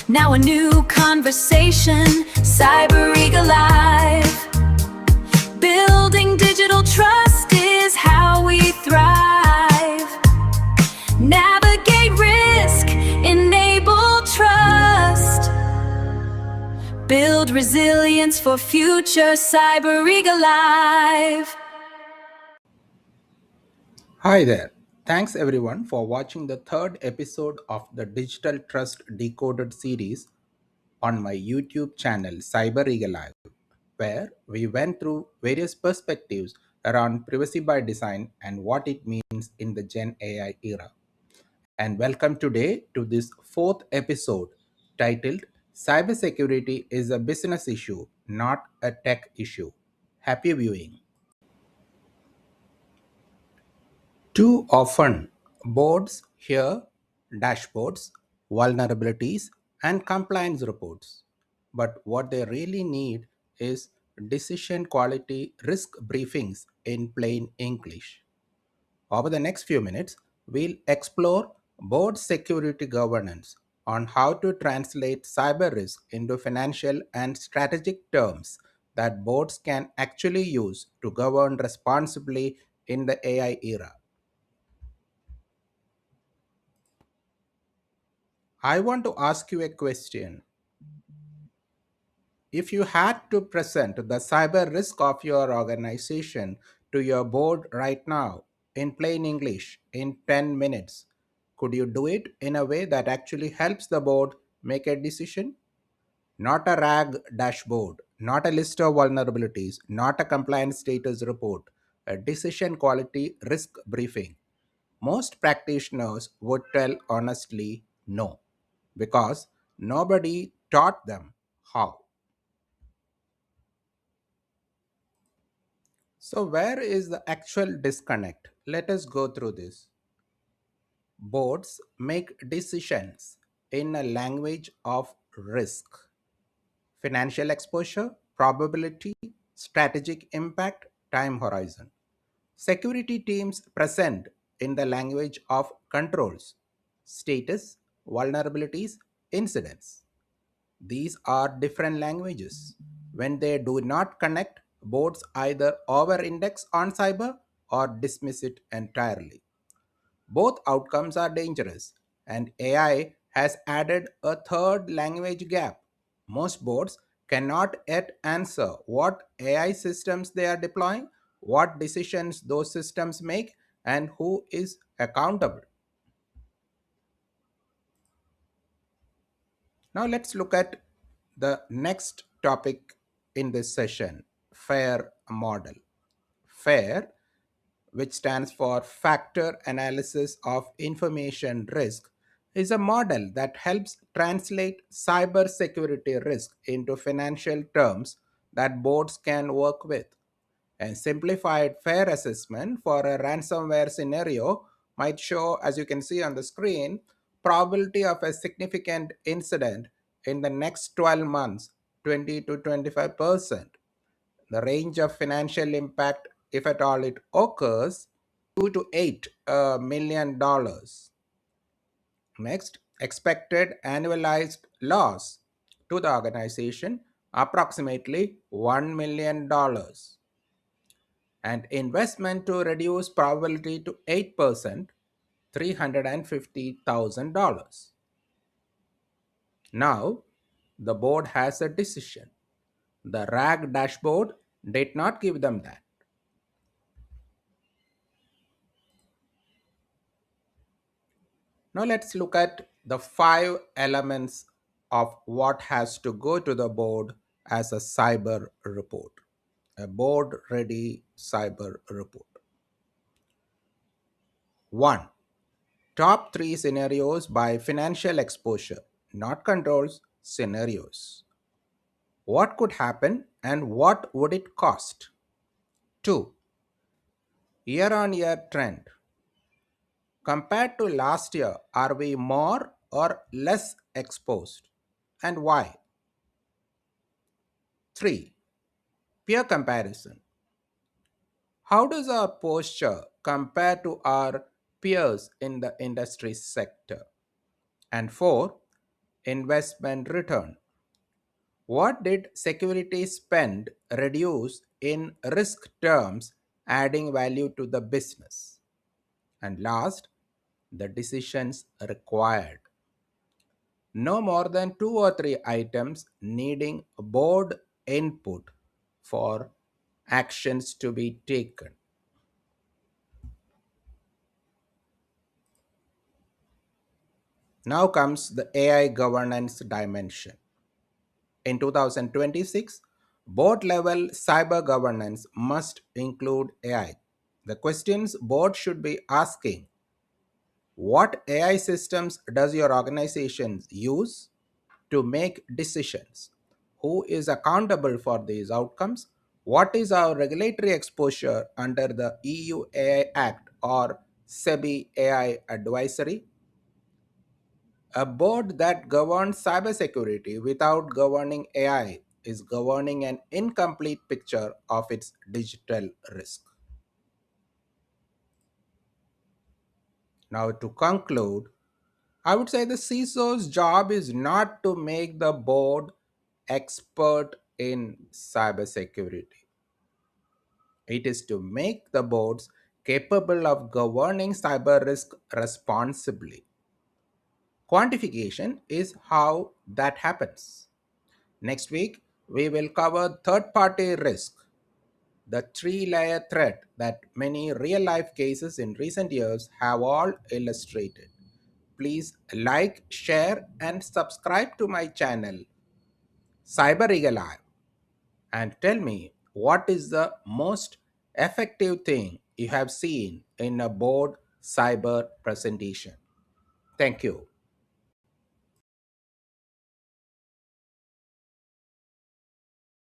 Now a new conversation, Cyberegalive. Building digital trust is how we thrive. Navigate risk, enable trust. Build resilience for future Cyberegalive. Hi there. Thanks everyone for watching the third episode of the Digital Trust Decoded series on my YouTube channel Cyberegalive, where we went through various perspectives around privacy by design and what it means in the Gen AI era. And welcome today to this fourth episode titled Cybersecurity is a business issue, not a tech issue. Happy viewing. Too often, boards hear dashboards, vulnerabilities, and compliance reports. But what they really need is decision quality risk briefings in plain English. Over the next few minutes, we'll explore board security governance on how to translate cyber risk into financial and strategic terms that boards can actually use to govern responsibly in the AI era. I want to ask you a question. If you had to present the cyber risk of your organization to your board right now in plain English in 10 minutes, could you do it in a way that actually helps the board make a decision? Not a RAG dashboard, not a list of vulnerabilities, not a compliance status report, a decision quality risk briefing. Most practitioners would tell honestly no, because nobody taught them how. So, where is the actual disconnect? Let us go through this. Boards make decisions in a language of risk, financial exposure, probability, strategic impact, time horizon. Security teams present in the language of controls, status, vulnerabilities, incidents. These are different languages. When they do not connect, boards either over index on cyber or dismiss it entirely. Both outcomes are dangerous, and AI has added a third language gap. Most boards cannot yet answer what AI systems they are deploying, what decisions those systems make, and who is accountable. Now, let's look at the next topic in this session, FAIR model. FAIR, which stands for Factor Analysis of Information Risk, is a model that helps translate cybersecurity risk into financial terms that boards can work with. A simplified FAIR assessment for a ransomware scenario might show, as you can see on the screen, probability of a significant incident in the next 12 months, 20 to 25%. The range of financial impact, if at all it occurs, 2 to 8 million dollars. Next, expected annualized loss to the organization approximately $1 million, and investment to reduce probability to 8%, $350,000. Now, the board has a decision. The RAG dashboard did not give them that. Now let's look at the five elements of what has to go to the board as a cyber report, a board ready cyber report. One, top three scenarios by financial exposure, not controls, scenarios. What could happen and what would it cost? Two, year on year trend. Compared to last year, are we more or less exposed? And why? Three, peer comparison. How does our posture compare to our peers in the industry sector? And four, investment return? What did security spend reduce in risk terms, adding value to the business? And last, the decisions required. No more than two or three items needing board input for actions to be taken. Now comes the AI governance dimension. In 2026, board level cyber governance must include AI. The questions board should be asking: what AI systems does your organization use to make decisions? Who is accountable for these outcomes? What is our regulatory exposure under the EU AI Act or SEBI AI advisory? A board that governs cybersecurity without governing AI is governing an incomplete picture of its digital risk. Now, to conclude, I would say the CISO's job is not to make the board expert in cybersecurity. It is to make the boards capable of governing cyber risk responsibly. Quantification is how that happens. Next week, we will cover third party risk, the three-layer threat that many real life cases in recent years have all illustrated. Please like, share, and subscribe to my channel, Cyberegalive, and tell me what is the most effective thing you have seen in a board cyber presentation. Thank you.